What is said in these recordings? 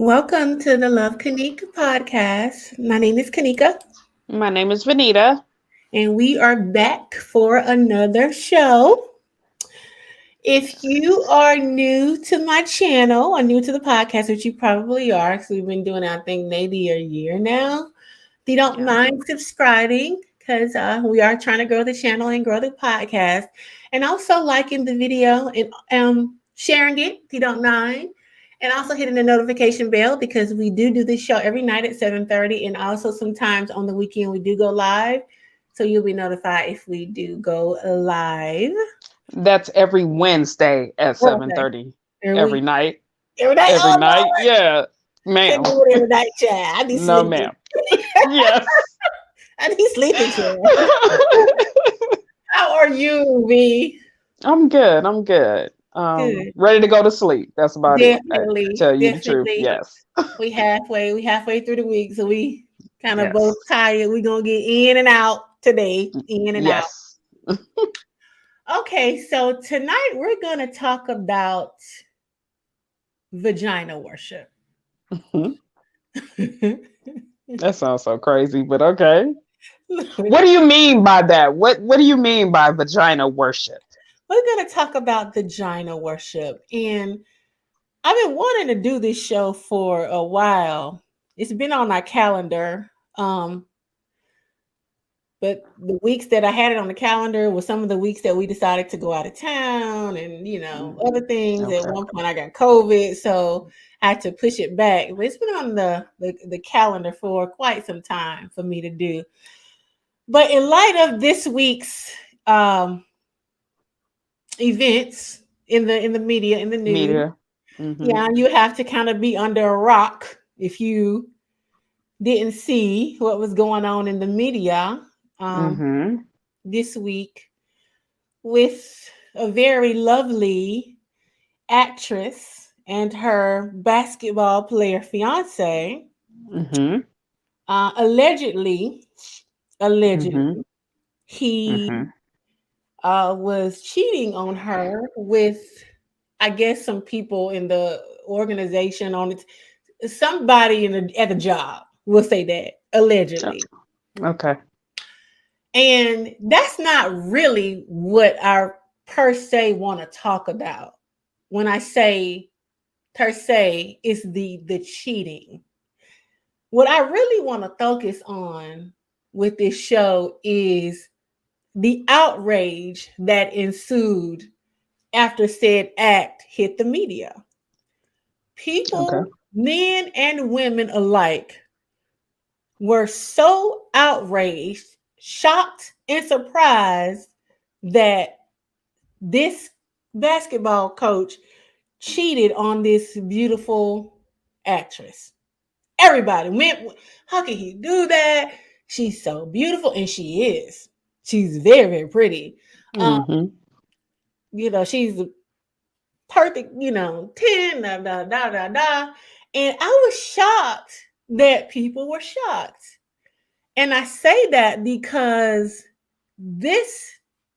Welcome to the Love Kanika podcast. My name is Kanika, My name is Vanita. and we are back for another show. If you are new to my channel or new to the podcast, which you probably are, because we've been doing, I think, maybe a year now, if you don't Yeah. mind subscribing, because we are trying to grow the channel and grow the podcast, and also liking the video and sharing it if you don't mind. And also hitting the notification bell because we do this show every night at 7:30, and also sometimes on the weekend we do go live. So you'll be notified if we do go live. That's every Wednesday at Okay. 7:30 Every every week, night. every night. Every Oh night. Lord, Yeah. can't Ma'am. do it every night, child. I be No, sleeping. ma'am. Yes. I be sleeping, child. How are you, V? I'm good. I'm good. Good. Ready to go to sleep. That's about it. I Definitely, tell you the truth. definitely. Yes. We halfway through the week, so we kind of both Yes. tired. We gonna get in and out today, in and out. Yes. Okay, so tonight we're gonna talk about vagina worship. Mhm. We're That sounds so crazy, but okay. What do you mean by that? What do you mean by vagina worship? gonna talk about vagina worship, and I've been wanting to do this show for a while. It's been on our calendar. But the weeks that I had it on the calendar was some of the weeks that we decided to go out of town and, other Mhm. things. At Okay. one point I got COVID, so I had to push it back. But it's been on the calendar for quite some time for me to do. But in light of this week's um, events in the media, in the news, Media. Mm-hmm. yeah, you have to kind of be under a rock if you didn't see what was going on in the media um, Mm-hmm. this week with a very lovely actress and her basketball player fiance. Mm-hmm. Allegedly, allegedly, Mm-hmm. he Mm-hmm. was cheating on her with, I guess, some people in the organization on it, somebody at the job. We'll say that allegedly. Okay. And that's not really what I per se want to talk about. When I say per se, it's the cheating. What I really want to focus on with this show is the outrage that ensued after said act hit the media. Okay. People, men and women alike, were so outraged, shocked, and surprised that this basketball coach cheated on this beautiful actress. Everybody went, how can he do that? She's so beautiful, and she is. She's very, very pretty. Um, Mm-hmm. she's perfect, 10, da, da, da, da, da. And I was shocked that people were shocked. And I say that because this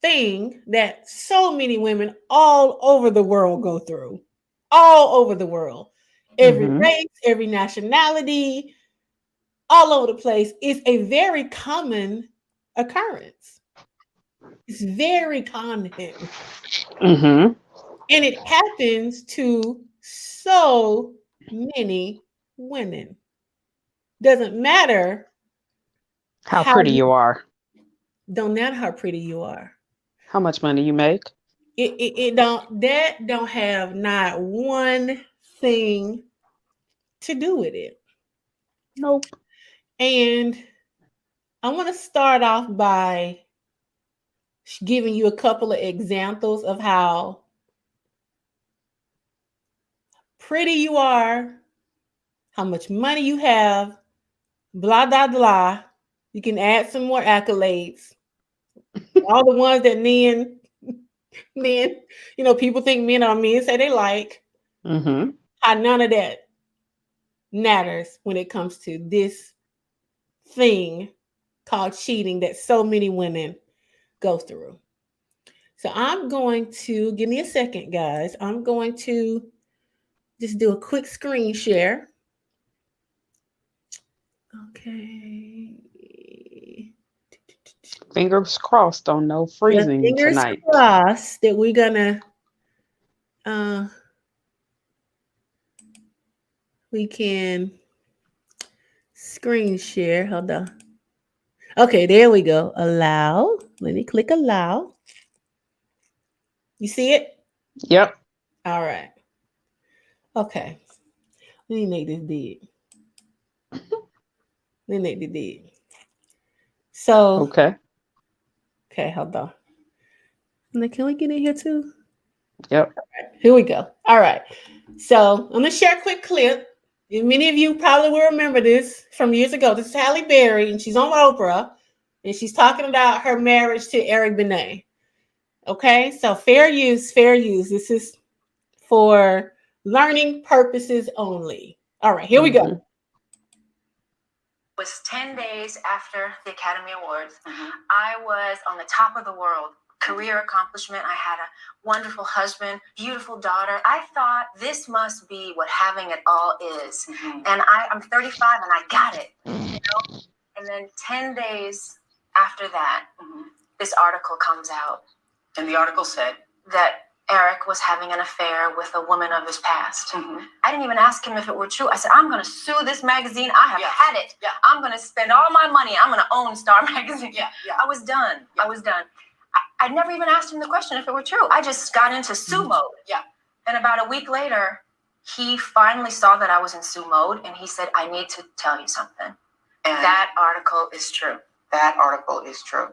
thing that so many women all over the world go through, all over the world, every Mm-hmm. race, every nationality, all over the place, is a very common occurrence. It's very common. And Mm-hmm. it happens to so many women. Doesn't matter How how pretty you, you are. don't matter how pretty you are. How much money you make. It don't have not one thing to do with it. Nope. And I want to start off by giving you a couple of examples of how pretty you are, how much money you have, blah blah blah. You can add some more accolades. All the ones that men, people think men are men, say they like. Mm-hmm. How none of that matters when it comes to this thing called cheating that so many women go through. So I'm going to give me a second, guys. I'm going to just do a quick screen share. Fingers crossed on no Yeah, freezing fingers tonight. crossed that we're gonna uh we can screen share. Hold on. Okay, there we go. Allow. Let me click allow. You see it? Yep. All right. Okay. Let me make this big. Let me make it big. So, Okay. okay, hold on. Now, can we get in here too? Yep. Here we go. All right. So, I'm gonna share a quick clip. And many of you probably will remember this from years ago. This is Halle Berry, and she's on Oprah, and she's talking about her marriage to Eric Benet. Okay, so fair use, fair use. This is for learning purposes only. All right, here we go. Hmm. Was 10 days after the Academy Awards. I was on the top of the world. Career accomplishment. I had a wonderful husband, beautiful daughter. I thought this must be what having it all is. And I'm 35 and I got it. And then 10 days after that, this article comes out. And the article said that Eric was having an affair with a woman of his past. I didn't even ask him if it were true. I said, I'm going to sue this magazine. I have had it. I'm going to spend all my money. I'm going to own Star Magazine. I was done. I was done. I never even asked him the question if it were true. I just got into sue mode. And about a week later, he finally saw that I was in sue mode, and he said, I need to tell you something. And that article is true. That article is true.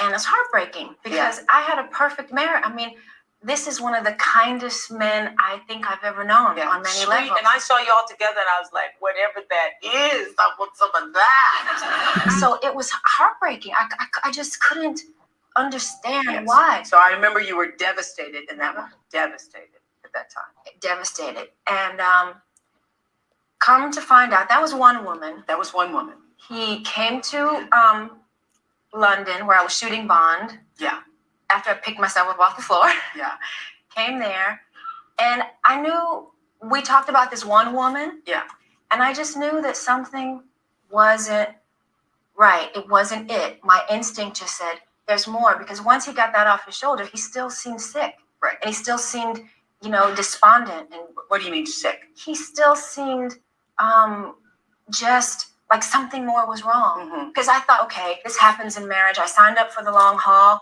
And it's heartbreaking because I had a perfect marriage. I mean, this is one of the kindest men I think I've ever known on many levels. And I saw you all together and I was like, whatever that is, I want some of that. So it was heartbreaking. I just couldn't understand why. So I remember you were devastated in that moment. Devastated at that time. Devastated. And come to find out, that was one woman. That was one woman. He came to London, where I was shooting Bond. After I picked myself up off the floor. Came there, and I knew we talked about this one woman. And I just knew that something wasn't right. It wasn't it. My instinct just said, there's more, because once he got that off his shoulder, he still seemed sick. Right. And he still seemed, despondent. And what do you mean sick? He still seemed just like something more was wrong. Because I thought, okay, this happens in marriage. I signed up for the long haul.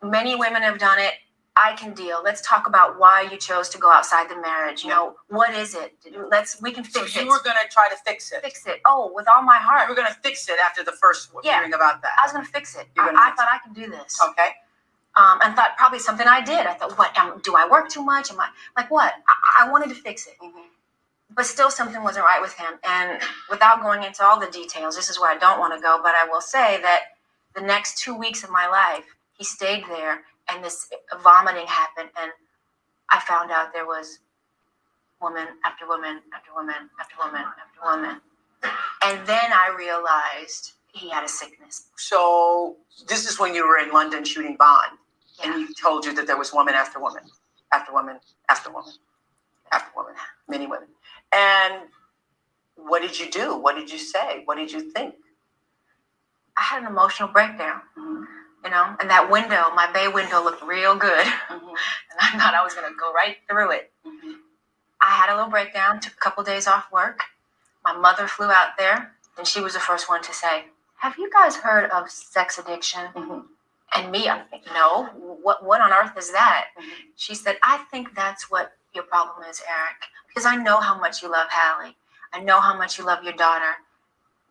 Many women have done it. I can deal. Let's talk about why you chose to go outside the marriage. What is it? We can fix it. So you were going to try to fix it. Fix it. Oh, with all my heart. You were going to fix it after the first hearing about that. I was going to fix it. I thought I could do this. Okay. And thought probably something I did. I thought, what? Do I work too much? Am I like what? I wanted to fix it. But still something wasn't right with him. And without going into all the details, this is where I don't want to go, but I will say that the next 2 weeks of my life, he stayed there, and this vomiting happened, and I found out there was woman after woman after woman after woman after woman. And then I realized he had a sickness. So this is when you were in London shooting Bond, and you told you that there was woman after woman after woman after woman after woman, many women. And what did you do? What did you say? What did you think? I had an emotional breakdown. And that window, my bay window, looked real good. And I thought I was going to go right through it. I had a little breakdown, took a couple days off work. My mother flew out there, and she was the first one to say, have you guys heard of sex addiction? And me, I'm thinking, no, what on earth is that? She said, I think that's what your problem is, Eric, because I know how much you love Hallie. I know how much you love your daughter,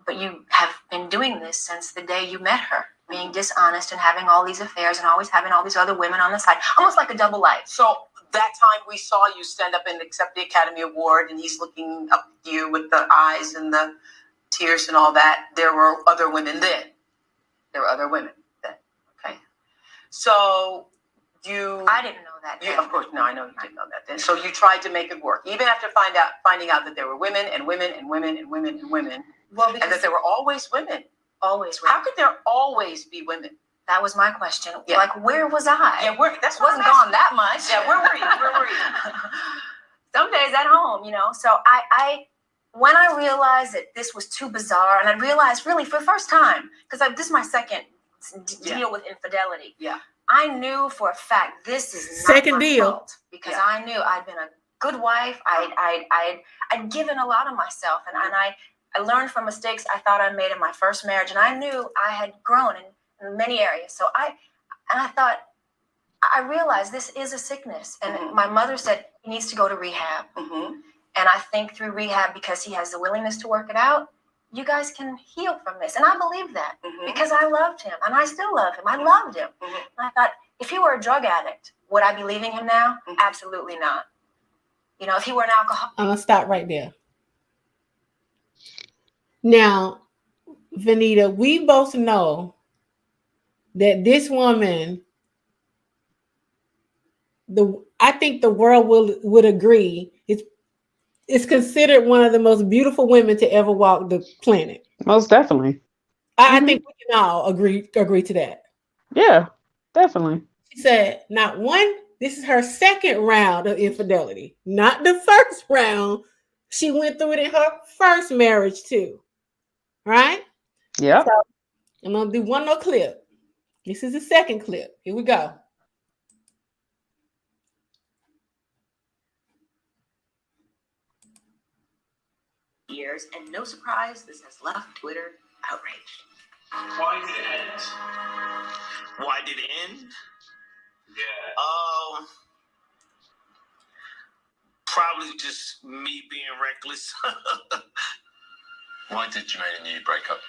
but you have been doing this since the day you met her, being dishonest and having all these affairs and always having all these other women on the side, almost like a double life. So that time we saw you stand up and accept the Academy Award, and he's looking up at you with the eyes and the tears and all that. There were other women then. There were other women then. Okay. So I didn't know that then. Of course, no, I know you didn't know that then. So you tried to make it work, even after finding out that there were women and women and women and women and women, well, and that there were always women. Always women. How could there always be women? That was my question. Like, where was I? Yeah, that's wasn't gone that much. Yeah, where were you? Where were you? Some days at home, So I when I realized that this was too bizarre, and I realized really for the first time, because this is my second deal with infidelity. Yeah. I knew for a fact this is not Second my deal. fault because I knew I'd been a good wife. I'd given a lot of myself, and I learned from mistakes I thought I made in my first marriage, and I knew I had grown in many areas. So I thought, I realized this is a sickness, and my mother said he needs to go to rehab. And I think through rehab, because he has the willingness to work it out, you guys can heal from this. And I believe that because I loved him, and I still love him. I loved him. And I thought, if he were a drug addict, would I be leaving him now? Absolutely not. You know, if he were an alcoholic. I'm going to stop right there. Now, Vanita, we both know that this woman, I think the world would agree, it's considered one of the most beautiful women to ever walk the planet. Most definitely. I think we can all agree to that. Yeah, definitely. She said, not one, this is her second round of infidelity, not the first round. She went through it in her first marriage too. Right? Yep. So I'm going to do one more clip. This is the second clip. Here we go. Years, and no surprise, this has left Twitter outraged. Why did it end? Why did it end? Yeah. Probably just me being reckless. Why did Jermaine and you break up?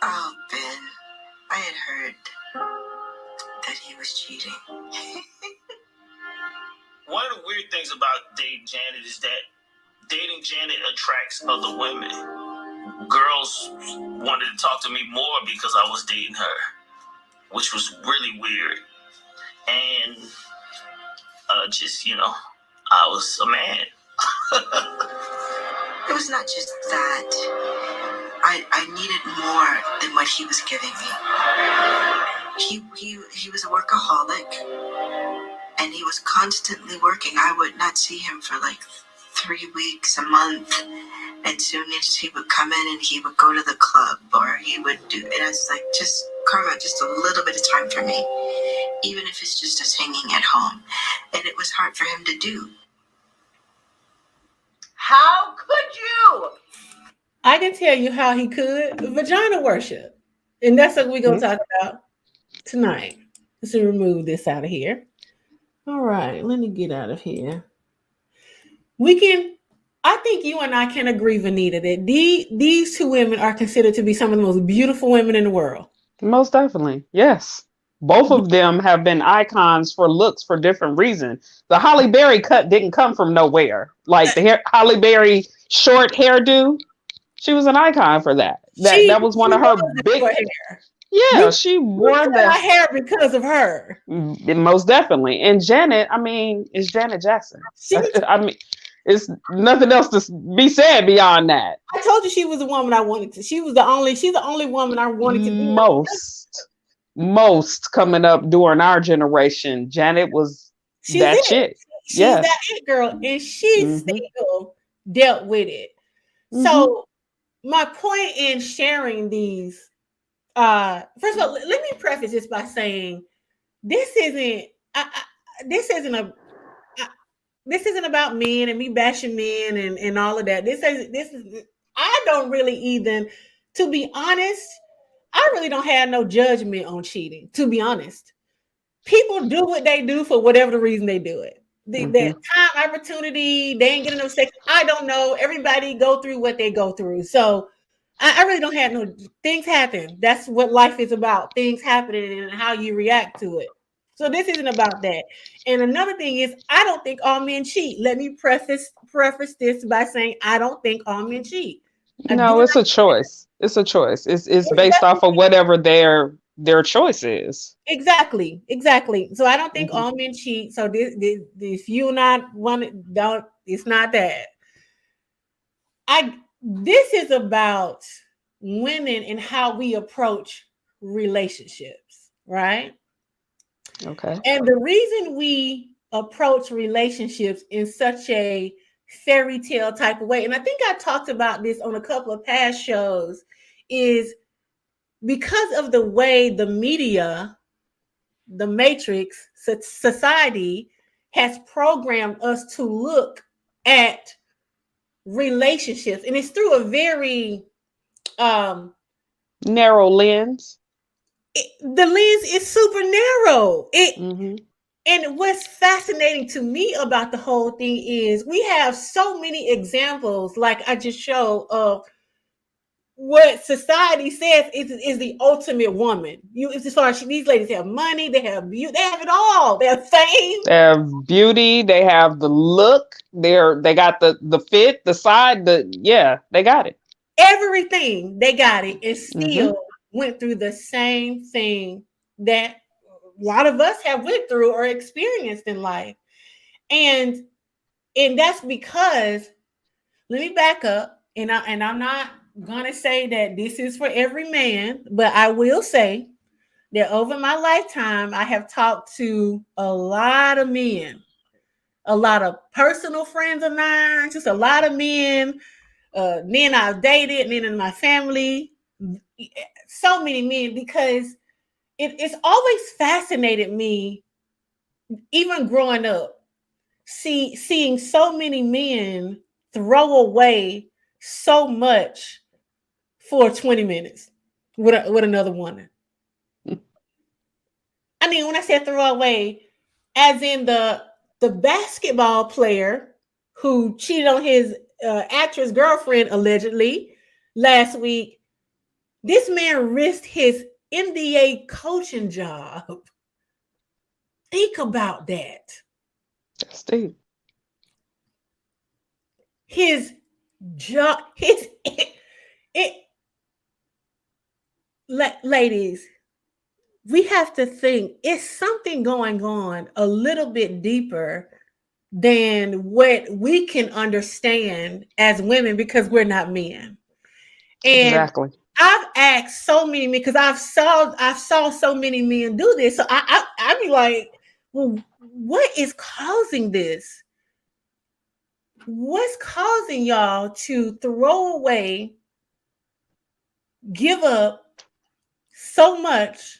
Oh, Ben, I had heard that he was cheating. One of the weird things about dating Janet is that dating Janet attracts other women. Girls wanted to talk to me more because I was dating her, which was really weird. And just, you know, I was a man. It was not just that. I needed more than what he was giving me. He was a workaholic, and he was constantly working. I would not see him for like 3 weeks, a month. As soon as he would come in and he would go to the club, or he would do, and I was like, just carve out just a little bit of time for me, even if it's just us hanging at home. And it was hard for him to do. How could you? I can tell you how he could. Vagina worship. And that's what we're going to talk about tonight. Let's remove this out of here. All right, let me get out of here. I think you and I can agree, Vanita, that these two women are considered to be some of the most beautiful women in the world. Most definitely. Yes. Both of them have been icons for looks for different reasons. The Halle Berry cut didn't come from nowhere. Like the Halle Berry short hairdo, she was an icon for that. That was one of her big hair. Yeah, she wore that hair because of her. Most definitely. And Janet, I mean, is Janet Jackson. I mean, it's nothing else to be said beyond that. I told you she was the woman I wanted to. She's the only woman I wanted to be. Most coming up during our generation, Janet was that chick. She's that it girl, and she still dealt with it. So my point in sharing these, first of all, let me preface this by saying this isn't about men and me bashing men and all of that. This is I don't really even, to be honest, I really don't have no judgment on cheating, to be honest. People do what they do for whatever the reason they do it. That time, opportunity, they ain't getting no sex. I don't know. Everybody go through what they go through. So I really don't have no, things happen. That's what life is about. Things happening and how you react to it. So this isn't about that. And another thing is, I don't think all men cheat. Let me preface this by saying I don't think all men cheat. No, it's a choice. It's a choice. It's based off of whatever their choice is. Exactly. So I don't think all men cheat. So this if you're not one, don't. It's not that. This is about women and how we approach relationships, right? Okay. And the reason we approach relationships in such a fairy tale type of way, and I think I talked about this on a couple of past shows, is because of the way the media, the matrix, society has programmed us to look at relationships, and it's through a very um Narrow lens. the lens is super narrow. Mm-hmm. And what's fascinating to me about the whole thing is we have so many examples, like I just showed, of what society says is the ultimate woman. You, as far as these ladies have money, they have beauty, they have it all. They have fame, They have beauty. They have the look. They got the fit, the side. They got it. everything. They got it, and Mm-hmm. still went through the same thing that a lot of us have went through or experienced in life. And that's because, let me back up, and I'm not gonna say that this is for every man, but I will say that over my lifetime, I have talked to a lot of men, a lot of personal friends of mine, just a lot of men, men I've dated, men in my family, so many men, because it's always fascinated me, even growing up, seeing so many men throw away so much for 20 minutes with another woman. I mean, when I say throw away, as in the basketball player who cheated on his actress girlfriend allegedly last week. This man risked his NBA coaching job. Think about that. That's deep. His job, it ladies, we have to think it's something going on a little bit deeper than what we can understand as women, because we're not men. And Exactly. I've asked so many men, because I've saw so many men do this. So I be like, well, what is causing this? What's causing y'all to throw away, give up so much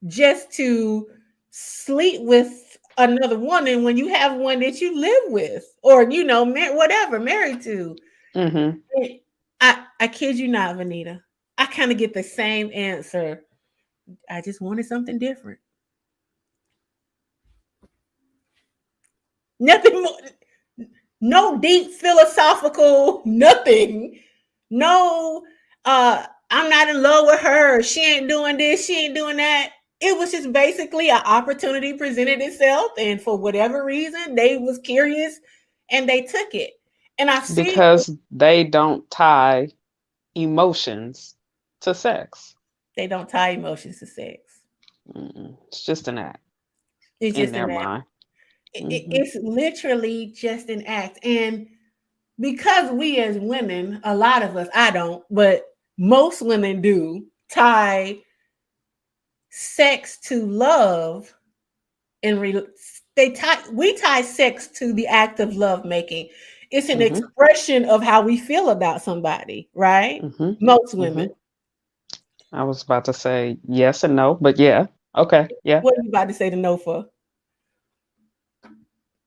just to sleep with another woman when you have one that you live with, or whatever, married to? Mm-hmm. I kid you not, Vanita. I kind of get the same answer. I just wanted something different. Nothing more, no deep philosophical, nothing. No, I'm not in love with her. She ain't doing this, she ain't doing that. It was just basically an opportunity presented itself, and for whatever reason, they was curious and they took it. And I've seen Because they don't tie emotions to sex. they don't tie emotions to sex. Mm-mm. It's just an act It's in just their an act. mind. Mm-hmm. It's literally just an act. And because we as women, a lot of us, I don't, but most women do tie sex to love, and we tie sex to the act of love making. It's an Mm-hmm. expression of how we feel about somebody, right? Mm-hmm. Most Mm-hmm. women. I was about to say yes and no, but yeah. Okay. Yeah. What are you about to say to no for?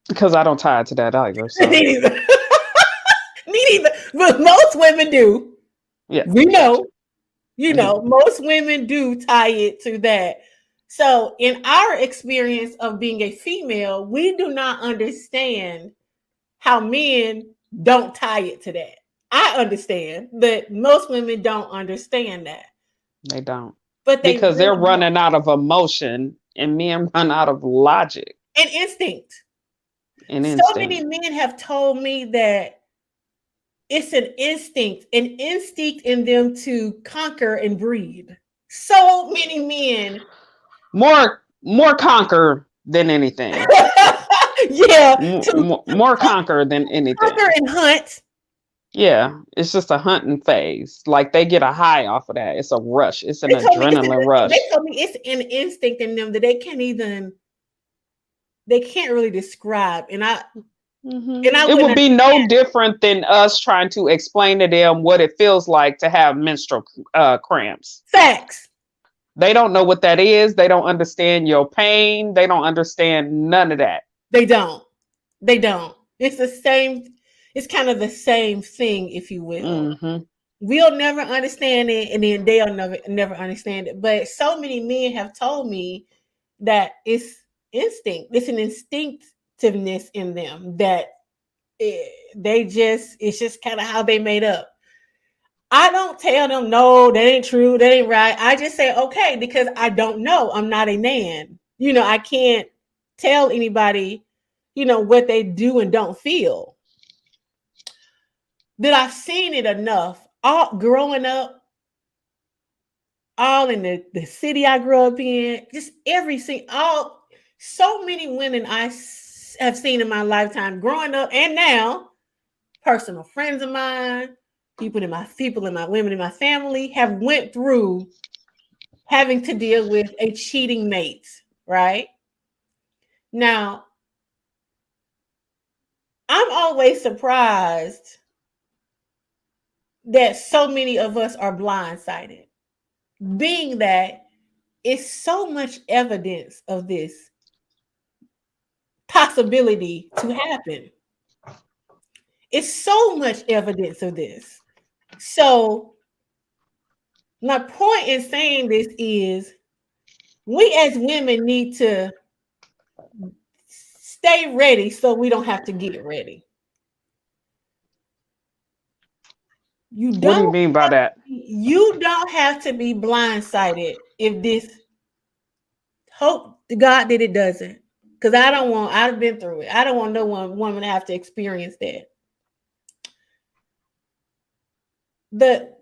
Because I don't tie it to that either. Me So neither. Me neither. But most women do. yeah, We gotcha. know. Mm-hmm. Most women do tie it to that. So, in our experience of being a female, we do not understand how men don't tie it to that. I understand, but most women don't understand that. They don't. But they Because they're really don't. running out of emotion and men run out of logic And instinct. and So many instinct. men have told me that it's an instinct in them to conquer and breed. So many men. More conquer than anything. Yeah, More, to more, more conquer than anything. conquer and hunt. Yeah, it's just a hunting phase. Like they get a high off of that. It's a rush. It's an adrenaline They rush. told me it's an instinct in them that they can't really describe. And And I It would wouldn't be no different than us trying to explain to them what it feels like to have menstrual cramps. facts. They don't know what that is. They don't understand your pain. They don't understand none of that. They don't. They don't. It's the same. It's kind of the same thing, if you will. Mm-hmm. We'll never understand it, and then they'll never understand it. But so many men have told me that it's instinct. It's an instinctiveness in them that it's just kind of how they made up. I don't tell them no, that ain't true, that ain't right. I just say okay because I don't know. I'm not a man. I can't tell anybody, what they do and don't feel. That I've seen it enough. All growing up, all in the city I grew up in, just so many women have seen in my lifetime, growing up and now, personal friends of mine, women in my family have went through having to deal with a cheating mate, right? Now, I'm always surprised that so many of us are blindsided, being that it's so much evidence of this possibility to happen. It's so much evidence of this. So, my point in saying this is we as women need to stay ready so we don't have to get ready. What do you mean by that? You don't have to be blindsided if this, hope to God that it doesn't. Because I've been through it. I don't want no one woman to have to experience that. The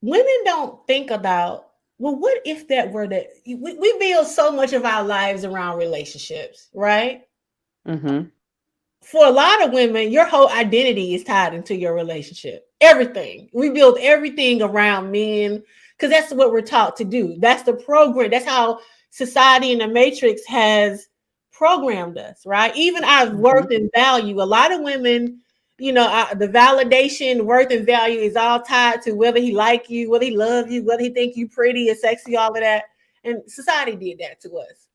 women don't think about, well, what if that were that? We build so much of our lives around relationships, right? Mm-hmm. For a lot of women, your whole identity is tied into your relationship. Everything. We build everything around men because that's what we're taught to do. That's the program. That's how society and the matrix has programmed us, right? Even our worth and value. A lot of women, the validation, worth, and value is all tied to whether he like you, whether he love you, whether he think you pretty and sexy, all of that. And society did that to us.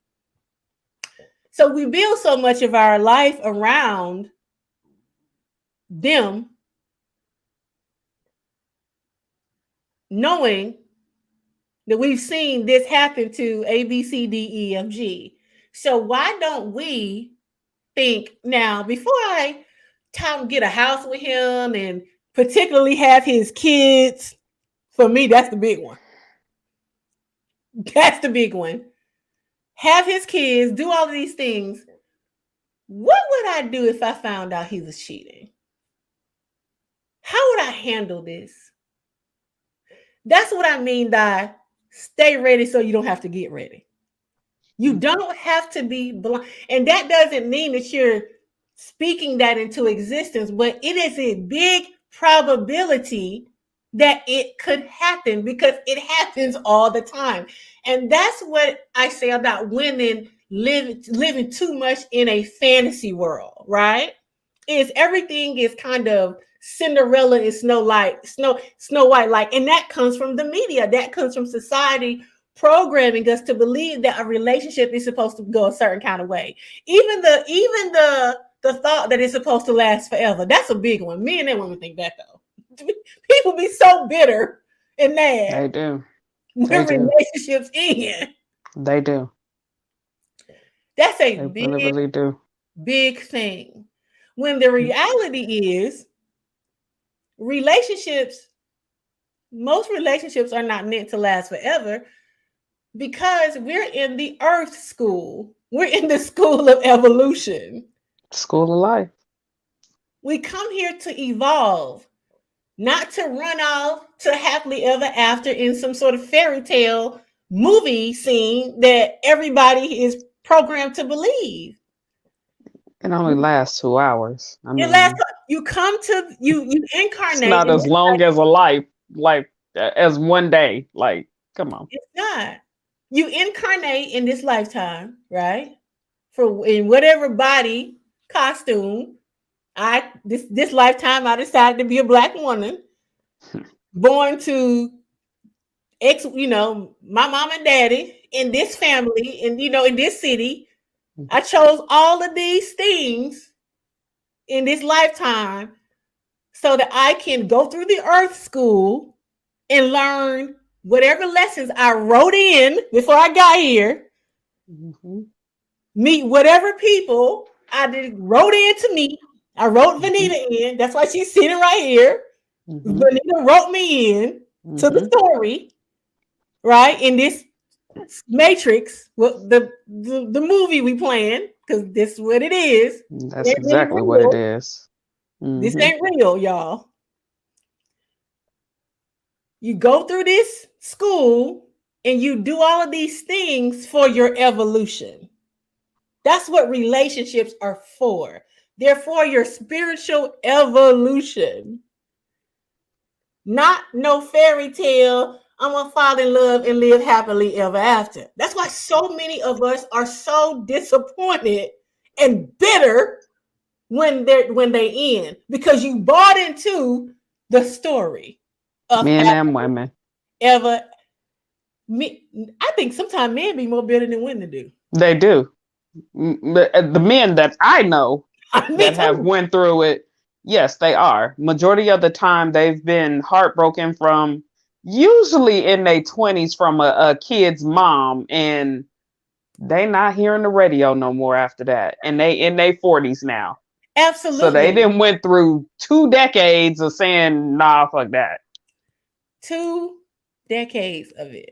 So we build so much of our life around them, knowing that we've seen this happen to A, B, C, D, E, F, G. So why don't we think now, before I get a house with him and particularly have his kids, for me, that's the big one. That's the big one. Have his kids, do all of these things. What would I do if I found out he was cheating? How would I handle this? That's what I mean by stay ready so you don't have to get ready. You don't have to be blind. And that doesn't mean that you're speaking that into existence, but it is a big probability that it could happen because it happens all the time. And that's what I say about women living too much in a fantasy world, right? Is everything is kind of Cinderella and Snow White like, and that comes from the media, that comes from society programming us to believe that a relationship is supposed to go a certain kind of way. Even the thought that it's supposed to last forever, that's a big one. Me and that women think that though. People be so bitter and mad. They do. When relationships end. They do. That's a They big, really do. big thing. When the reality is most relationships are not meant to last forever because we're in the earth school. We're in the school of evolution. School of life. We come here to evolve, not to run off to happily ever after in some sort of fairy tale movie scene that everybody is programmed to believe. It only lasts 2 hours. I mean, you incarnate. it's not as long as a life, as one day. Like, come on. It's not. You incarnate in this lifetime, right? In whatever body, costume, This lifetime I decided to be a black woman, born to my mom and daddy in this family, and in this city. I chose all of these things in this lifetime so that I can go through the earth school and learn whatever lessons I wrote in before I got here, meet whatever people wrote in to meet. I wrote Vanita in. That's why she's sitting right here. Vanita wrote me in to the story, right? In this Matrix, the movie we playing, because this is what it is. That's exactly what it is. This ain't real, y'all. You go through this school and you do all of these things for your evolution. That's what relationships are for. They're for your spiritual evolution. Not no fairy tale, I'm gonna fall in love and live happily ever after. That's why so many of us are so disappointed and bitter when they end, because you bought into the story of men and women. Ever. I think sometimes men be more bitter than women do. They do. The men that I know that have went through it, yes, they are. Majority of the time, they've been heartbroken from, usually in their 20s, from a kid's mom, and they not hearing the radio no more after that, and they in their 40s now. Absolutely. So they then went through 2 decades of saying, nah, fuck that. 2 decades of it.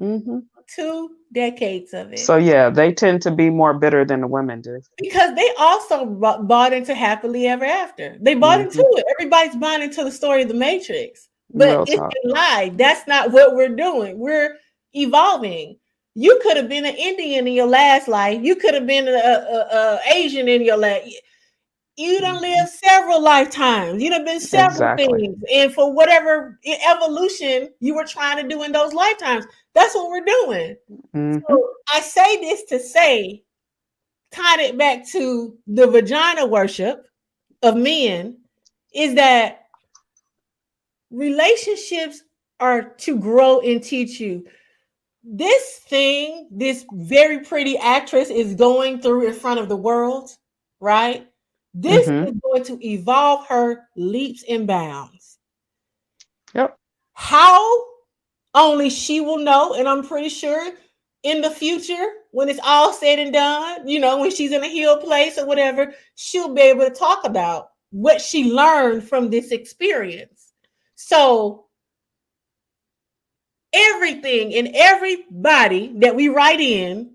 2 decades of it. So yeah, they tend to be more bitter than the women do. Because they also bought into happily ever after. They bought into it. Everybody's buying into the story of the Matrix. But it's a lie. That's not what we're doing. We're evolving. You could have been an Indian in your last life. You could have been a Asian in your last. You done lived several lifetimes. You done been several things. And for whatever evolution you were trying to do in those lifetimes, that's what we're doing. So I say this to say, tied it back to the vagina worship of men, is that relationships are to grow and teach you. This thing, this very pretty actress is going through in front of the world, right? This is going to evolve her leaps and bounds. Yep. How? Only she will know, and I'm pretty sure in the future, when it's all said and done, when she's in a healed place or whatever, she'll be able to talk about what she learned from this experience. So everything and everybody that we write in,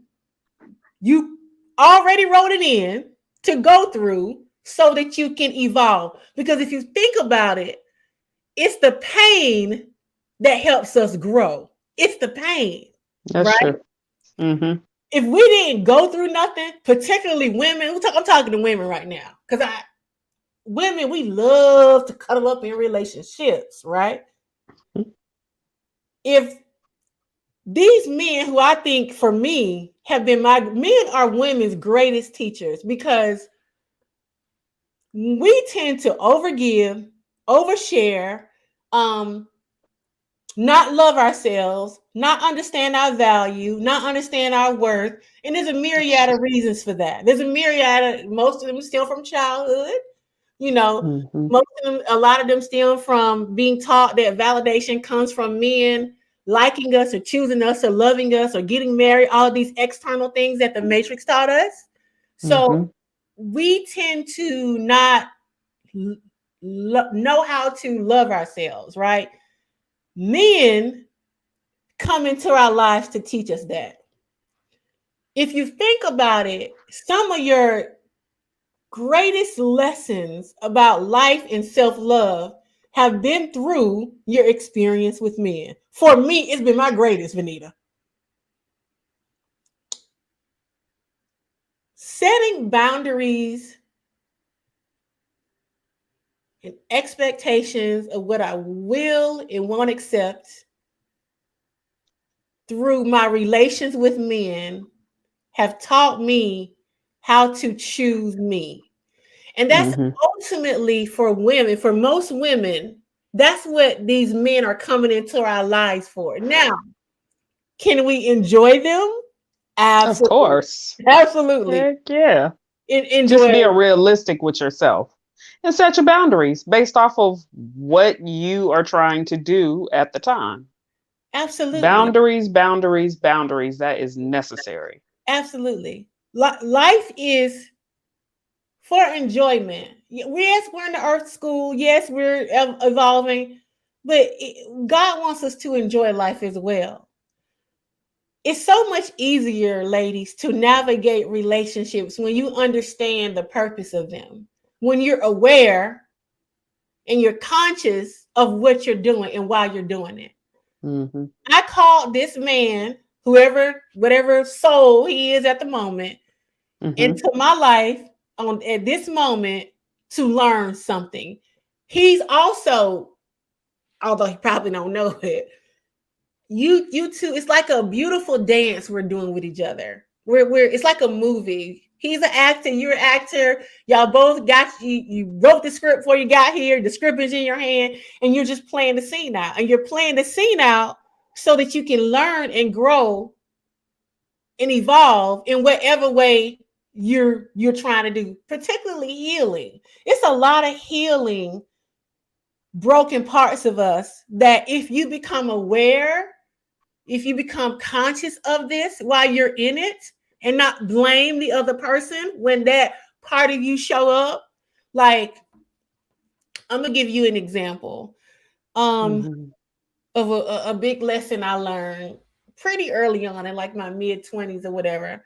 you already wrote it in to go through so that you can evolve. Because if you think about it, it's the pain that helps us grow. It's the pain. That's right? true. If we didn't go through nothing, particularly women, I'm talking to women right now, because women, we love to cuddle up in relationships, right? If these men, who I think for me have been men are women's greatest teachers, because we tend to overgive, overshare, not love ourselves, not understand our value, not understand our worth. And there's a myriad of reasons for that. There's a myriad most of them steal from childhood. Most of them, a lot of them steal from being taught that validation comes from men liking us or choosing us or loving us or getting married, all these external things that the Matrix taught us. So we tend to not know how to love ourselves, right? Men come into our lives to teach us that. If you think about it, some of your greatest lessons about life and self-love have been through your experience with men. For me, it's been my greatest, Vanita. Setting boundaries and expectations of what I will and won't accept through my relations with men have taught me how to choose me. And that's ultimately for women, for most women, that's what these men are coming into our lives for. Now, can we enjoy them? Of Absolutely. course. Absolutely. Heck yeah. Just Enjoy. be realistic with yourself and set your boundaries based off of what you are trying to do at the time. Absolutely. Boundaries, boundaries, boundaries. That is necessary. Absolutely. Life is for enjoyment. Yes, we're in the earth school. Yes, we're evolving, but God wants us to enjoy life as well. It's so much easier, ladies, to navigate relationships when you understand the purpose of them, when you're aware and you're conscious of what you're doing and why you're doing it. Mm-hmm. I called this man, whoever, whatever soul he is at the moment, Mm-hmm. into my life on at this moment to learn something. He's also, although he probably don't know it, you two, it's like a beautiful dance we're doing with each other. We're it's like a movie. He's an actor, you're an actor. Y'all both got you wrote the script before you got here. The script is in your hand, and you're just playing the scene out. And you're playing the scene out so that you can learn and grow and evolve in whatever way you're trying to do, particularly healing. It's a lot of healing broken parts of us that if you become aware, if you become conscious of this while you're in it and not blame the other person when that part of you show up. Like, I'm gonna give you an example um Mm-hmm. of a big lesson I learned pretty early on in like my mid 20s or whatever,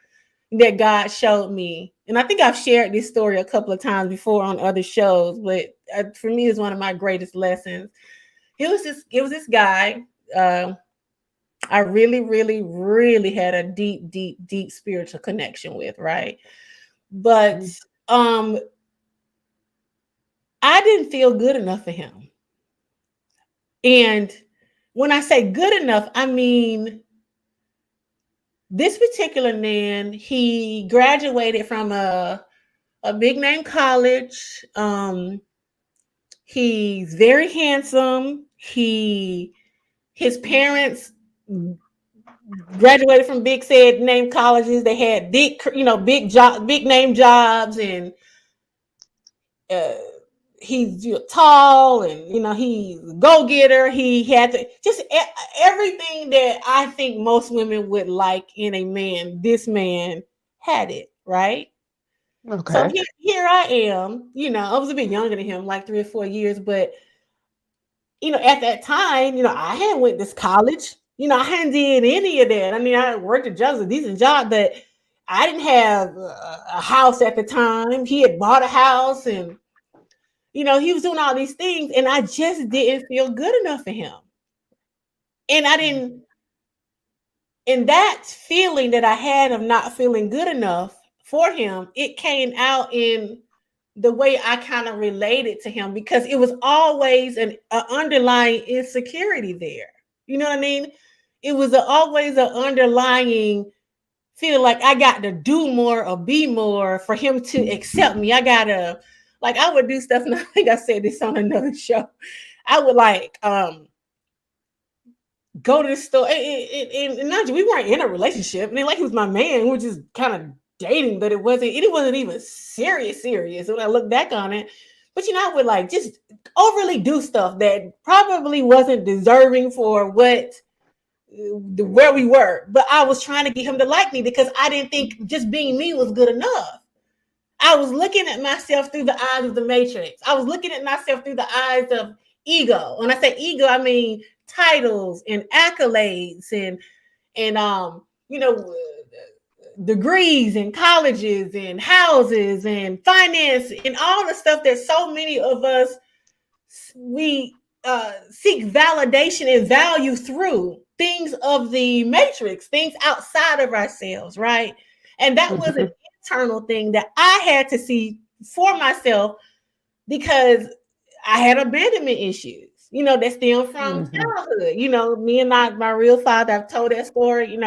that God showed me. And I think I've shared this story a couple of times before on other shows, but for me, it's one of my greatest lessons. It was this guy. I really, really, really had a deep, deep, deep spiritual connection with, right? But um, I didn't feel good enough for him. And when I say good enough, I mean this particular man, he graduated from a big name college. He's very handsome. His parents graduated from big said name colleges. They had big, big name jobs, and uh, he's tall, and he's a go getter. He had to just everything that I think most women would like in a man. This man had it, right? So Okay. here I am. I was a bit younger than him, like 3 or 4 years, but at that time, I hadn't went to college. I hadn't did any of that. I mean, I worked at just a decent job, but I didn't have a house at the time. He had bought a house, and he was doing all these things, and I just didn't feel good enough for him. And I didn't, and that feeling that I had of not feeling good enough for him, it came out in the way I kind of related to him, because it was always an underlying insecurity there. You know what I mean? It was always an underlying feeling like I got to do more or be more for him to accept me. I gotta, like, I would do stuff, and I think I said this on another show. I would go to the store, and not, we weren't in a relationship. I mean, like, he was my man. We were just kind of dating, but it wasn't even serious when I look back on it. But I would just overly do stuff that probably wasn't deserving for where we were. But I was trying to get him to like me because I didn't think just being me was good enough. I was looking at myself through the eyes of the Matrix. I was looking at myself through the eyes of ego. When I say ego, I mean titles and accolades and degrees and colleges and houses and finance and all the stuff that so many of us we seek validation and value through things of the Matrix, things outside of ourselves, right? And that was an internal thing that I had to see for myself, because I had abandonment issues, that stem from childhood. Me and my real father, I've told that story.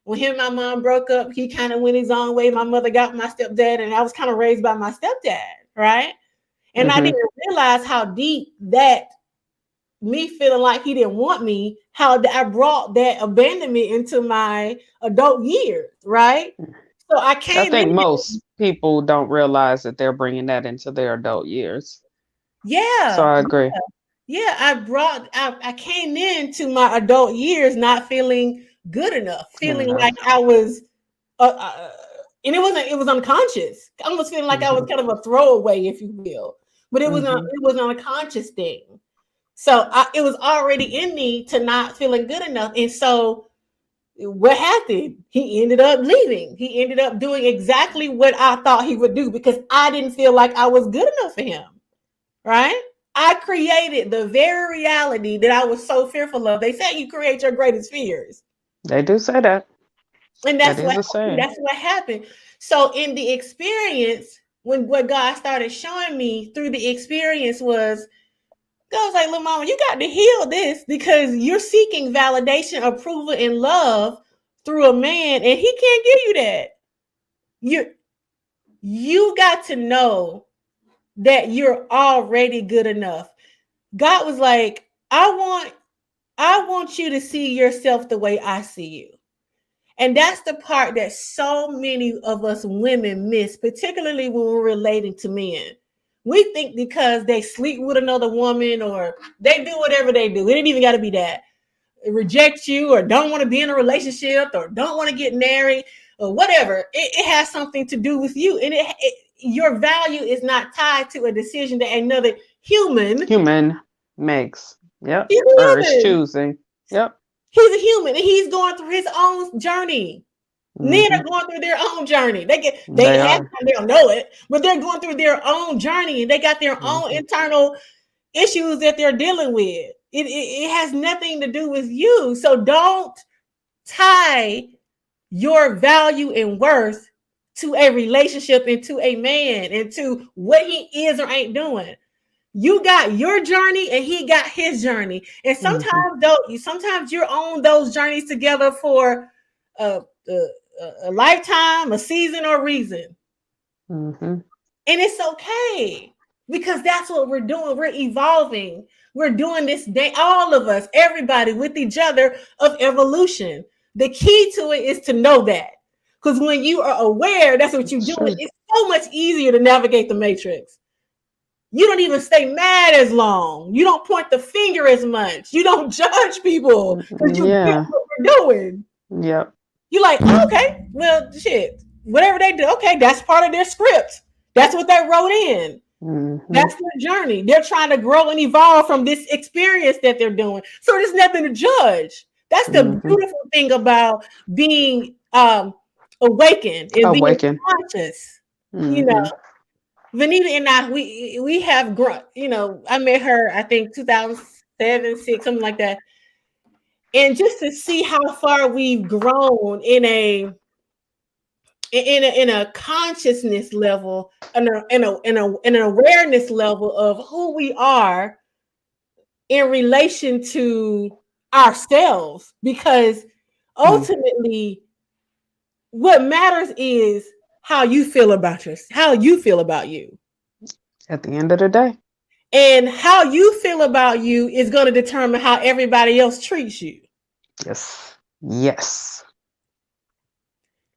When him and my mom broke up, he kind of went his own way. My mother got my stepdad, and I was kind of raised by my stepdad. right? And I didn't realize how deep that me feeling like he didn't want me, how I brought that abandonment into my adult years, right? So I I came think in, most people don't realize that they're bringing that into their adult years. So yeah, I agree. yeah. I came into my adult years not feeling good enough, Good feeling enough. like I was, and it was unconscious. I almost feeling like I was Mhm. kind of a throwaway, if you will, but Mhm. it was an unconscious thing. So it was already in me to not feeling good enough. And so what happened? He ended up leaving. He ended up doing exactly what I thought he would do because I didn't feel like I was good enough for him. Right? I created the very reality that I was so fearful of. They say you create your greatest fears. They do say that. And That is a saying. that's what happened. So in the experience, when what God started showing me through the experience was I was like, little mama, you got to heal this because you're seeking validation, approval, and love through a man, and he can't give you that. You got to know that you're already good enough. God was like, I want you to see yourself the way I see you. And that's the part that so many of us women miss, particularly when we're relating to men. We think because they sleep with another woman or they do whatever they do, it ain't even got to be that. Reject you or don't want to be in a relationship or don't want to get married or whatever. It has something to do with you. And your value is not tied to a decision that another human. Human makes. Yep. He's Or is a human. choosing. Yep. He's a human and he's going through his own journey. Men Hmm. are going through their own journey. They They have are. they don't know it, but they're going through their own journey and they got their own Hmm. internal issues that they're dealing with. It has nothing to do with you. So don't tie your value and worth to a relationship and to a man and to what he is or ain't doing. You got your journey and he got his journey. And Hmm. sometimes you're on those journeys together for a, a, a lifetime, a season, or reason. Hmm. And it's okay because that's what we're doing. We're evolving. We're doing this day, all of us, everybody with each other of evolution. The key to it is to know that. Because when you are aware, that's what you're It's doing. true. It's so much easier to navigate the matrix. You don't even stay mad as long. You don't point the finger as much. You don't judge people because you get Yeah. what we're doing. Yep. You're like, oh, okay, well, shit, whatever they do, okay, that's part of their script. That's what they wrote in. Hmm. That's their journey. They're trying to grow and evolve from this experience that they're doing. So there's nothing to judge. That's the Hmm. beautiful thing about being awakened and being Awaken. conscious. You know, Hmm. Vanita and I, we have grown. You know, I met her, I think 2007, six, something like that. And just to see how far we've grown in a consciousness level, in an awareness level of who we are in relation to ourselves, because ultimately, what matters is how you feel about how you feel about you. At the end of the day. And how you feel about you is going to determine how everybody else treats you, Yes. Yes.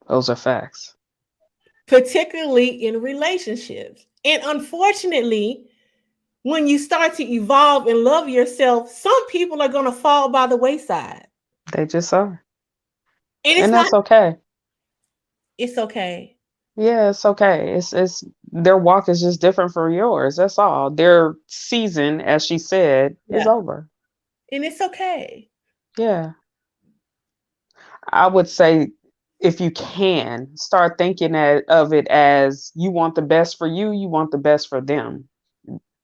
Those are facts. particularly in relationships. And unfortunately, when you start to evolve and love yourself, some people are going to fall by the wayside. They just are. And it's And not, that's okay. it's okay. Yeah, it's okay. It's their walk is just different from yours. That's all. Their season, as she said, is Yeah. over. And it's okay. Yeah. I would say if you can, start thinking of it as you want the best for you, you want the best for them.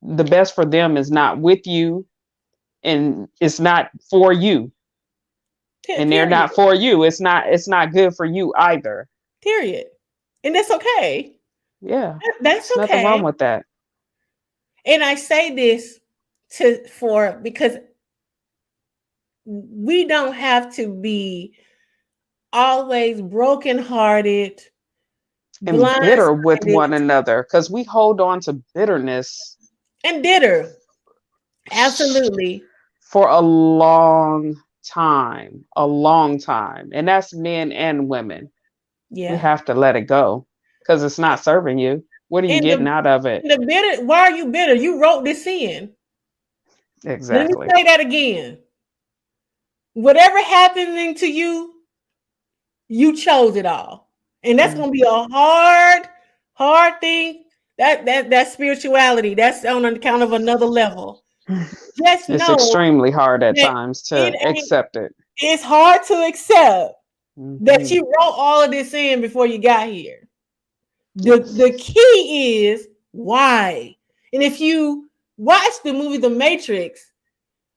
The best for them is not with you and it's not for you. And they're Period. not for you. It's not good for you either. Period. And that's okay. Yeah. That's There's nothing wrong okay. with that. And I say this because we don't have to be always brokenhearted, and bitter with blindsided one another because we hold on to bitterness and bitter. Absolutely. for a long a long time. And that's men and women. We Yeah. have to let it go because it's not serving you. What are you And getting out of it? the bitter, why are you bitter? You wrote this in. Let me Exactly. say that again. Whatever happening to you, you chose it all. And that's Mm. gonna be a hard thing. That spirituality, that's on account of another level. Just It's know extremely hard at that times it to ain't accept it. it's hard to accept that Hmm. you wrote all of this in before you got here. The Yes. key is why. And if you watch the movie The Matrix,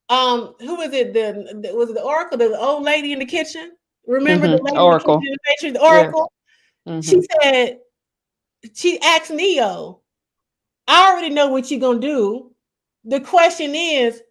who was it? Was it the Oracle, the old lady in the kitchen? Remember the lady in the kitchen Oracle. in the Matrix, the Yeah. Oracle? She Hmm. said, she asked Neo, I already know what you're gonna do. The question is,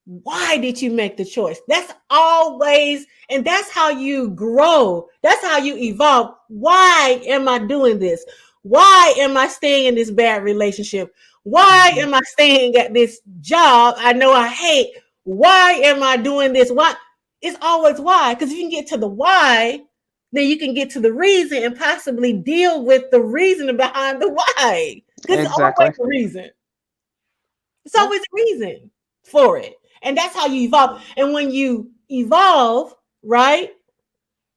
why did you make the choice? That's always, and that's how you grow. That's how you evolve. Why am I doing this? Why am I staying in this bad relationship? Why Hmm. am I staying at this job I know I hate? Why am I doing this? Why? It's always why. Because if you can get to the why, then you can get to the reason and possibly deal with the reason behind the why. Because it's always Exactly. a reason. It's Yeah. always a reason for it. And that's how you evolve. And when you evolve, right,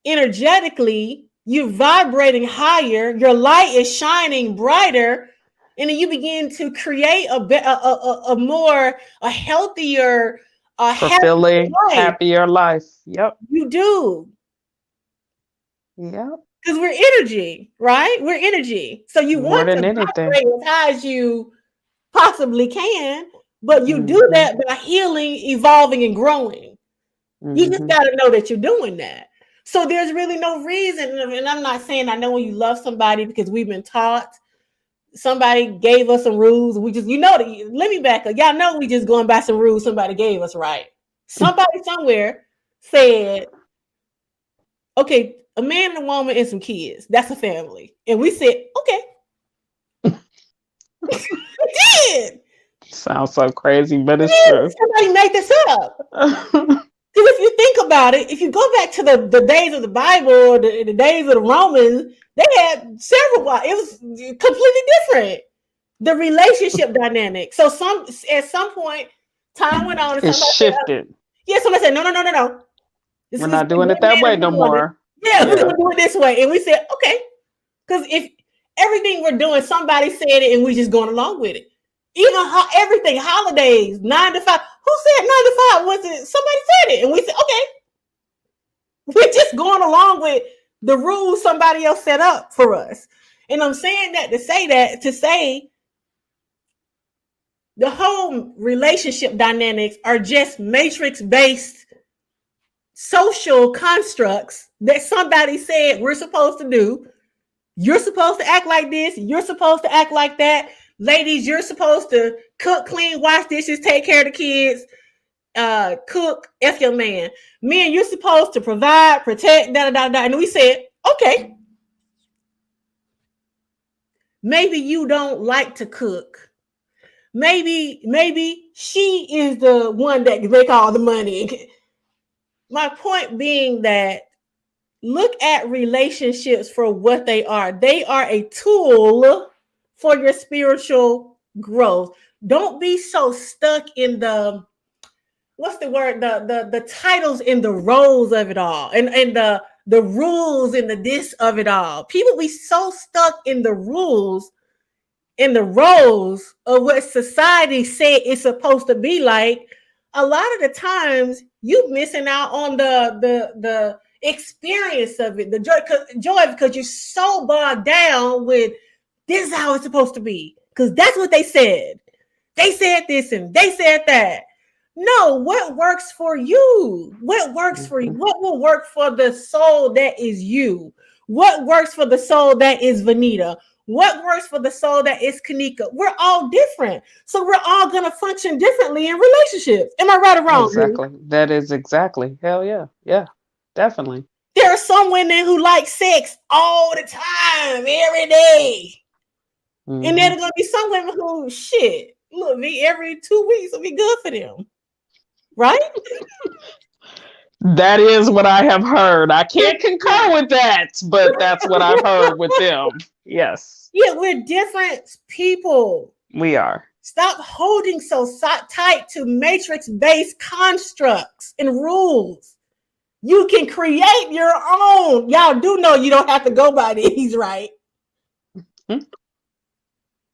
energetically, you're vibrating higher, your light is shining brighter, and then you begin to create a more, a healthier, a happier Fulfilling, life. happier life. Yep. You do. Yep. Because we're energy, right? We're energy. So you More want to than anything. vibrate as high as you possibly can, but you do Hmm. that by healing, evolving, and growing. You just Hmm. got to know that you're doing that. So there's really no reason, and I'm not saying I know when you love somebody because we've been taught. Somebody gave us some rules. We just, let me back up. Y'all know we just going by some rules somebody gave us, right? Somebody somewhere said, okay, a man and a woman and some kids. That's a family. And we said, okay, we did. Sounds so crazy, but it's true. Somebody made this up. Because if you think about it, if you go back to the days of the Bible or the days of the Romans, they had several wives. It was completely different. The relationship dynamic. So at some point, time went on and It's somebody said, shifted. yeah, somebody said, no. This We're is not one doing it that man way and no one woman. more. Yeah, we're Yeah. gonna do it this way. And we said, okay. Because if everything we're doing, somebody said it and we just going along with it. Even everything, holidays, 9 to 5. Who said 9 to 5? Was it somebody said it? And we said, okay. We're just going along with the rules somebody else set up for us. And I'm saying that to say the whole relationship dynamics are just matrix based social constructs that somebody said we're supposed to do. You're supposed to act like this. You're supposed to act like that. Ladies, you're supposed to cook, clean, wash dishes, take care of the kids, cook, F your man. Men, you're supposed to provide, protect, da da da da. And we said, okay, maybe you don't like to cook. Maybe she is the one that can make all the money. My point being that look at relationships for what they are. They are a tool for your spiritual growth. Don't be so stuck in the what's the word, the titles and the roles of it all, and the rules and the this of it all. People be so stuck in the rules, in the roles of what society said it's supposed to be like. A lot of the times you missing out on the experience of it, the joy because you're so bogged down with this is how it's supposed to be because that's what they said. They said this and they said that. No, what works for you? What works for you? Mhm. What will work for the soul that is you? What works for the soul that is Vanita? What works for the soul that is Kanika? We're all different. So we're all going to function differently in relationships. Am I right or wrong? Exactly. That is exactly. Hell yeah. Yeah. Definitely. There are some women who like sex all the time, every day. Mm-hmm. And there's gonna be some women who look, every 2 weeks will be good for them. Right? That is what I have heard. I can't concur with that, but that's what I've heard with them. Yes. Yeah, we're different people. We are. Stop holding so tight to matrix-based constructs and rules. You can create your own. Y'all do know you don't have to go by these, right? Mm-hmm.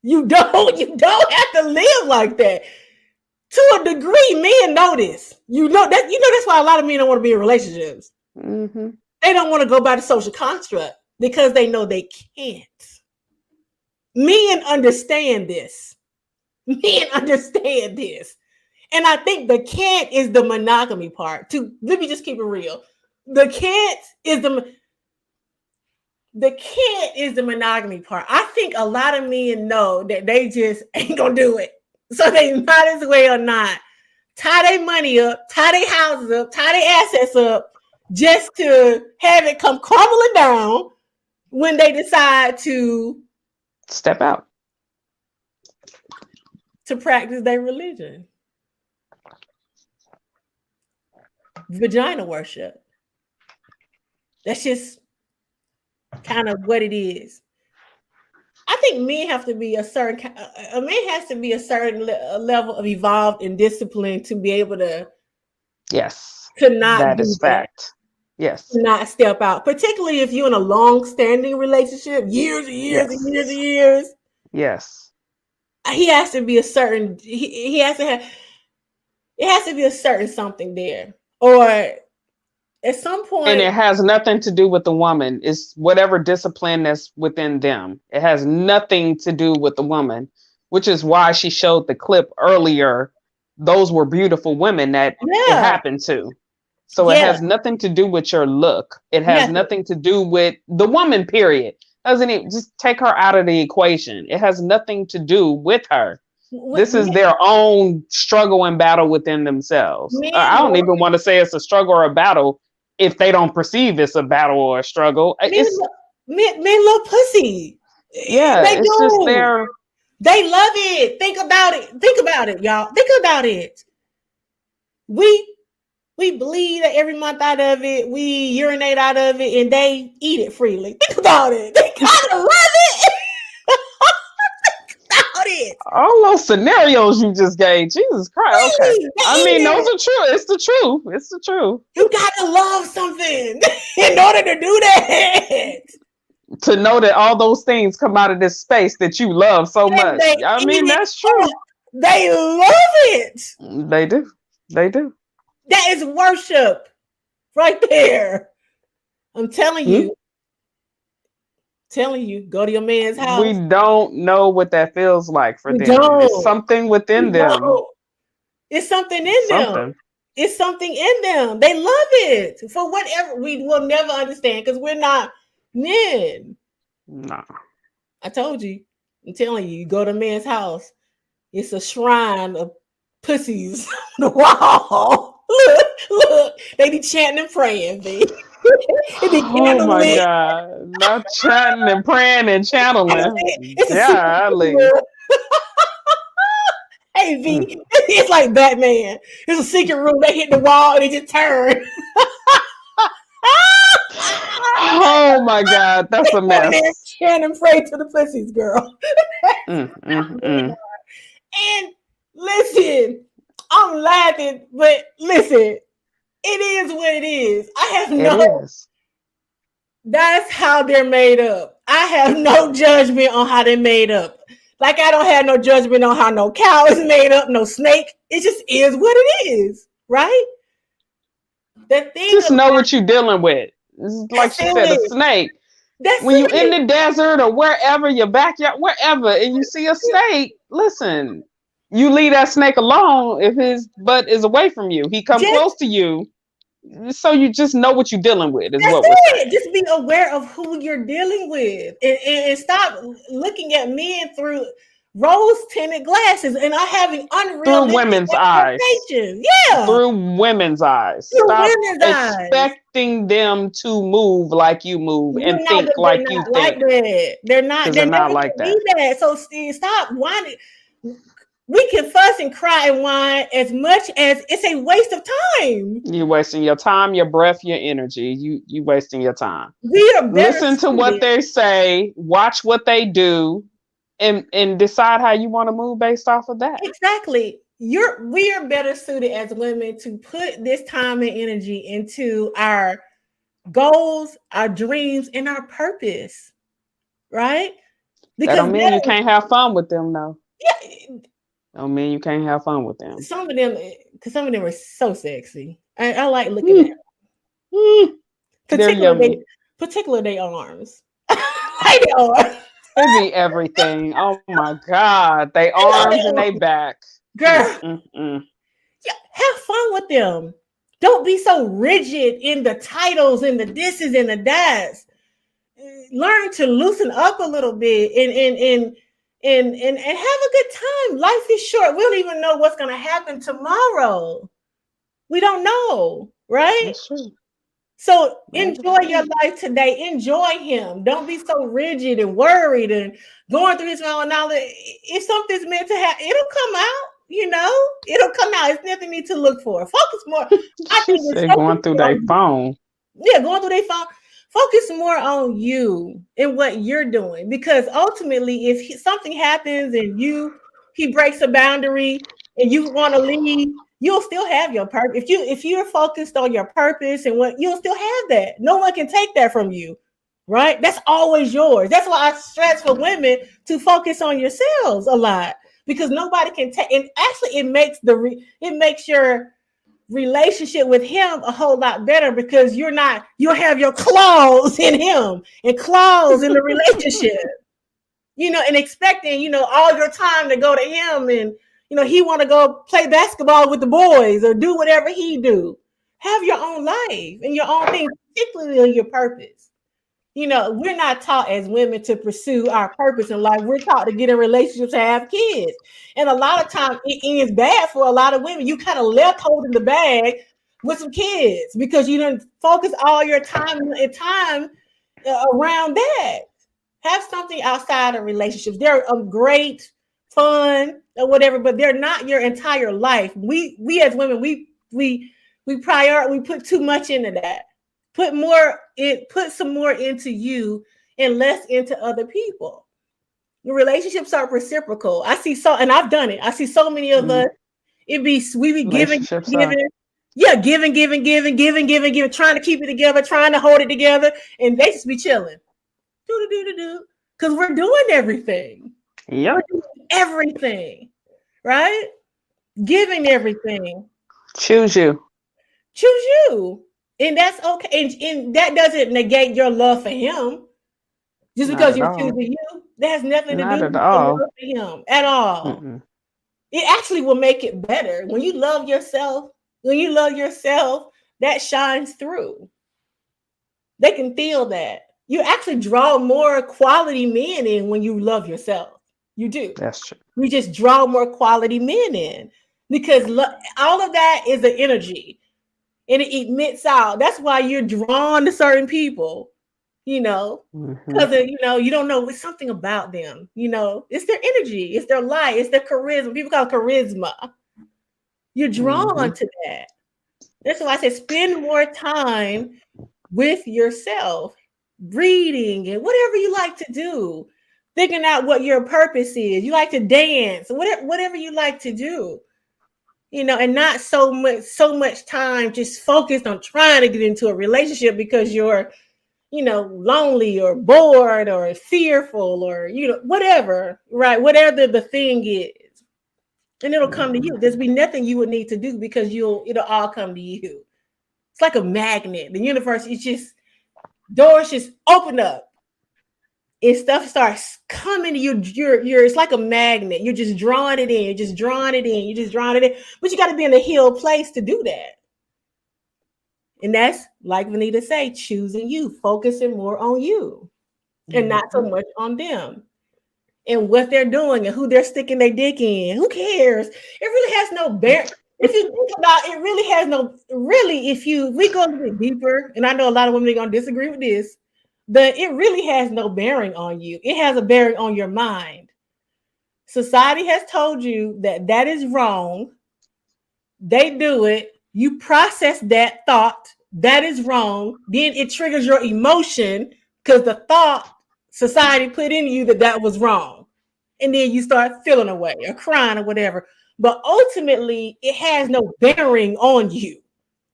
You don't have to live like that. To a degree, men know this. You know that's why a lot of men don't want to be in relationships. Mm-hmm. They don't want to go by the social construct because they know they can't. Men understand this. Men understand this. And I think the can't is the monogamy part. Let me just keep it real. The can't is the monogamy part. I think a lot of men know that they just ain't gonna do it. So they might as well not tie their money up, tie their houses up, tie their assets up, just to have it come crumbling down when they decide to step out to practice their religion. Vagina worship. That's just kind of what it is. I think men have to be a man has to be a certain level of evolved and disciplined to be able to. Yes. To not that do is that. Fact. Yes. To not step out, particularly if you're in a long-standing relationship, years and years and years and years. Yes. He has to be a certain. He has to have. It has to be a certain something there, or at some point. And it has nothing to do with the woman. It's whatever discipline that's within them. It has nothing to do with the woman, which is why she showed the clip earlier. Those were beautiful women that it happened to. So it has nothing to do with your look. It has nothing to do with the woman, period. Doesn't it? Just take her out of the equation. It has nothing to do with her. This is their own struggle and battle within themselves. I don't even want to say it's a struggle or a battle if they don't perceive it's a battle or a struggle. Men love pussy. Yeah, it's just their. They love it. Think about it, y'all. Think about it. We bleed every month out of it. We urinate out of it, and they eat it freely. Think about it. They kind of love it. Think about it. All those scenarios you just gave, Jesus Christ. Okay, I mean those are true. It's the truth. It's the truth. You gotta love something in order to do that. To know that all those things come out of this space that you love so much. I mean, that's true. They love it. They do. They do. That is worship right there. I'm telling you. Go to your man's house. We don't know what that feels like for them. It's something within them. It's something in them. It's something in them. They love it for whatever. We will never understand because we're not men. No. I told you. I'm telling you. Go to a man's house. It's a shrine of pussies on the wall. Look. They be chanting and praying, B. Oh my God. Not chanting and praying and channeling. Yeah, Hey, V, it's like Batman. It's a secret room. They hit the wall and they just turn. Oh my God, that's a mess. Chant and pray to the pussies, girl. And listen, I'm laughing, but listen, it is what it is. That's how they're made up. I have no judgment on how they're made up. Like I don't have no judgment on how no cow is made up, no snake. It just is what it is, right? Just know what you're dealing with. Like she said, a snake. When you're in the desert or wherever, your backyard, wherever, and you see a snake, listen, you leave that snake alone if his butt is away from you. He comes close to you. So you just know what you're dealing with is what we're saying. Just be aware of who you're dealing with and stop looking at men through rose-tinted glasses and are having Through unrealistic women's eyes. expectations. Yeah, Through women's eyes. through Stop women's eyes. expecting them to move like you move and think They're like you not like think. that. They're not. Because They're they're never not going like to that. be that. So stop whining. We can fuss and cry and whine as much as it's a waste of time. You're wasting your time, your breath, your energy. You wasting your time. We are better Listen to what suited. they say, watch what they do, and decide how you want to move based off of that. Exactly. We are better suited as women to put this time and energy into our goals, our dreams, and our purpose. Right? That Because don't mean you can't have fun with them, though. yeah, Don't mean you can't have fun with them. some of them are so sexy. I like looking at them. They're yummy. Particularly their arms. They are. They be everything. Oh my God. They arms and they back. Girl, Mm-mm-mm. yeah, have fun with them. Don't be so rigid in the titles and the thises and the that's. Learn to loosen up a little bit and have a good time. Life is short. We don't even know what's gonna happen tomorrow. We don't know, right? That's true. So enjoy your life today. Enjoy him. Don't be so rigid and worried and going through this all now. If something's meant to happen, it'll come out. It'll come out. It's nothing need to look for. Focus more. I She think said going through their phone. Yeah, going through their phone. Focus more on you and what you're doing, because ultimately, if something happens and he breaks a boundary and you want to leave, you'll still have your purpose. If you're focused on your purpose and what, you'll still have that. No one can take that from you, right? That's always yours. That's why I stress for women to focus on yourselves a lot, because nobody can take. And actually, it makes your relationship with him a whole lot better, because you'll have your claws in him and claws in the relationship, and expecting, all your time to go to him, and he want to go play basketball with the boys or do whatever he do. Have your own life and your own thing, particularly your purpose. We're not taught as women to pursue our purpose in life. We're taught to get in relationships, to have kids. And a lot of times it ends bad for a lot of women. You kind of left holding the bag with some kids because you didn't focus all your time around that. Have something outside of relationships. They're great, fun, or whatever, but they're not your entire life. We as women, we put too much into that. Put some more into you and less into other people. The relationships are reciprocal. And I've done it. I see so many of us. We be giving, yeah, giving, trying to keep it together, trying to hold it together, and they just be chilling. Because we're doing everything. Yep. We're doing everything, right? Giving everything. Choose you. And that's okay. And that doesn't negate your love for him. Just because you're choosing you, that has nothing to do with your love for him at all. Mm-mm. It actually will make it better. When you love yourself, that shines through. They can feel that. You actually draw more quality men in when you love yourself. You do. That's true. You just draw more quality men in, because all of that is an energy. And it emits out. That's why you're drawn to certain people, because you don't know, it's something about them. It's their energy, it's their light, it's their charisma. People call it charisma. You're drawn to that. That's why I said spend more time with yourself, reading and whatever you like to do, figuring out what your purpose is. You like to dance, whatever you like to do. And not so much time just focused on trying to get into a relationship because you're, lonely or bored or fearful or, whatever, right? Whatever the thing is. And it'll come to you. There's be nothing you would need to do because it'll all come to you. It's like a magnet. The universe is just, doors just open up. And stuff starts coming to you. It's like a magnet. You're just drawing it in. You're just drawing it in. But you got to be in a healed place to do that. And that's, like Vanita say, choosing you, focusing more on you and not so much on them. and what they're doing and who they're sticking their dick in. Who cares? It really has no bear. If you think about it, really has no really. If we go a little bit deeper, and I know a lot of women are gonna disagree with this, but it really has no bearing on you. It has a bearing on your mind. Society has told you that that is wrong. They do it. You process that thought. That is wrong. Then it triggers your emotion because the thought society put in you that that was wrong. And then you start feeling away or crying or whatever. But ultimately, it has no bearing on you.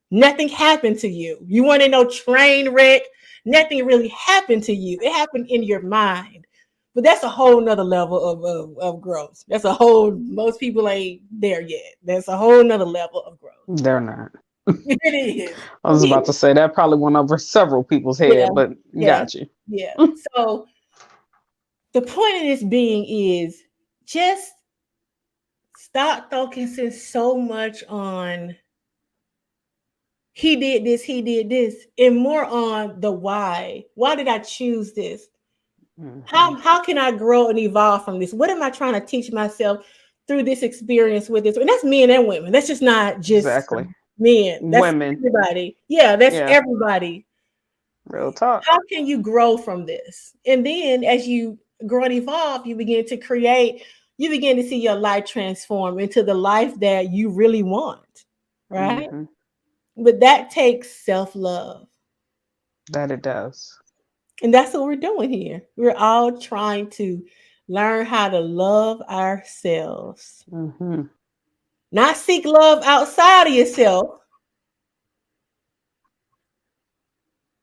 Nothing happened to you. You weren't in no train wreck. Nothing really happened to you. It happened in your mind. But that's a whole nother level of growth. That's a whole, most people ain't there yet. That's a whole nother level of growth. They're not. It is. I was about to say that probably went over several people's head, but got you. Yeah. So the point of this being is just stop focusing so much on he did this, and more on the why. Why did I choose this? Mm-hmm. How can I grow and evolve from this? What am I trying to teach myself through this experience with this? And that's men and women. That's just not just men. That's women. everybody. Yeah, that's everybody. Real talk. How can you grow from this? And then as you grow and evolve, you begin to create, you begin to see your life transform into the life that you really want. Right? Mm-hmm. But that takes self-love. That it does. And that's what we're doing here. We're all trying to learn how to love ourselves. Mm-hmm. Not seek love outside of yourself.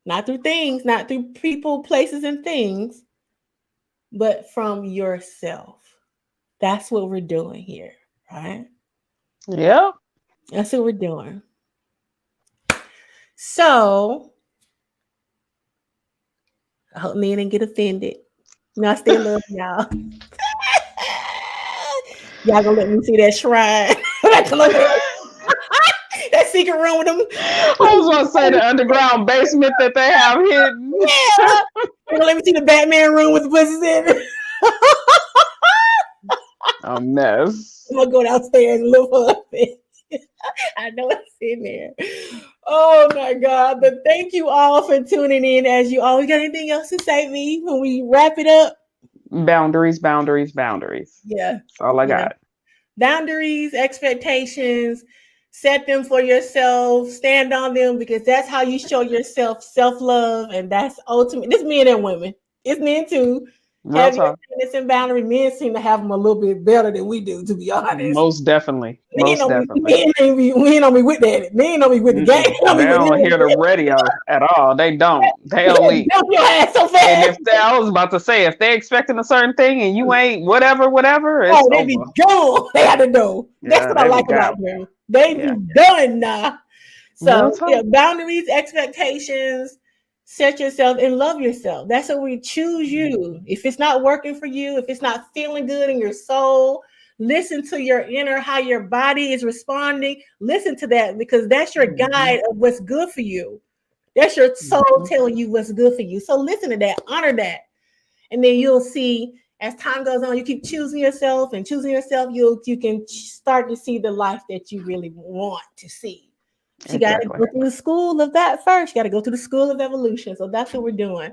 Not through things, not through people, places, and things, but from yourself. That's what we're doing here, right? Yep. That's what we're doing. So, I hope men didn't get offended. No, I still love y'all. Y'all gonna let me see that shrine. That secret room with them. I was gonna say the underground basement that they have hidden. Yeah. You're gonna let me see the Batman room with the pussies in it. A mess. I'm gonna go downstairs and look for it. I know it's in there. Oh my God. But thank you all for tuning in. As you always, got anything else to say, me, when we wrap it up? Boundaries, boundaries, boundaries. Yeah. That's all I got. Boundaries, expectations, set them for yourself, stand on them, because that's how you show yourself self-love. And that's ultimate. This men and women. It's men too. Have your standards and boundaries. Men seem to have them a little bit better than we do, to be honest. Most definitely. Most definitely. Men ain't be with that. Men don't be with the game. They don't hear the radio at all. They don't. They only. Your ass so fast. And I was about to say, if they're expecting a certain thing and you ain't whatever, it's they over. be gone. They had to know. That's what I like about them. They be done now. So boundaries, expectations. Set yourself and love yourself. That's how we choose you. If it's not working for you, if it's not feeling good in your soul, listen to your inner, how your body is responding. Listen to that, because that's your guide of what's good for you. That's your soul telling you what's good for you. So listen to that, honor that. And then you'll see as time goes on, you keep choosing yourself, you can start to see the life that you really want to see. You got to go through the school of that first. You got to go through the school of evolution. So that's what we're doing.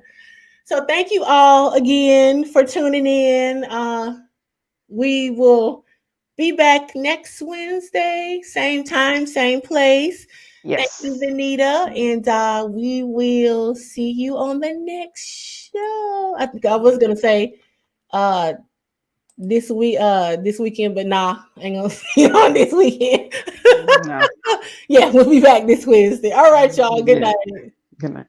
So thank you all again for tuning in. We will be back next Wednesday, same time, same place. Yes. Thank you, Vanita. And we will see you on the next show. I think I was going to say this weekend, but nah, I ain't gonna see you on this weekend. No. Yeah, we'll be back this Wednesday. All right, y'all. Good night. Good night.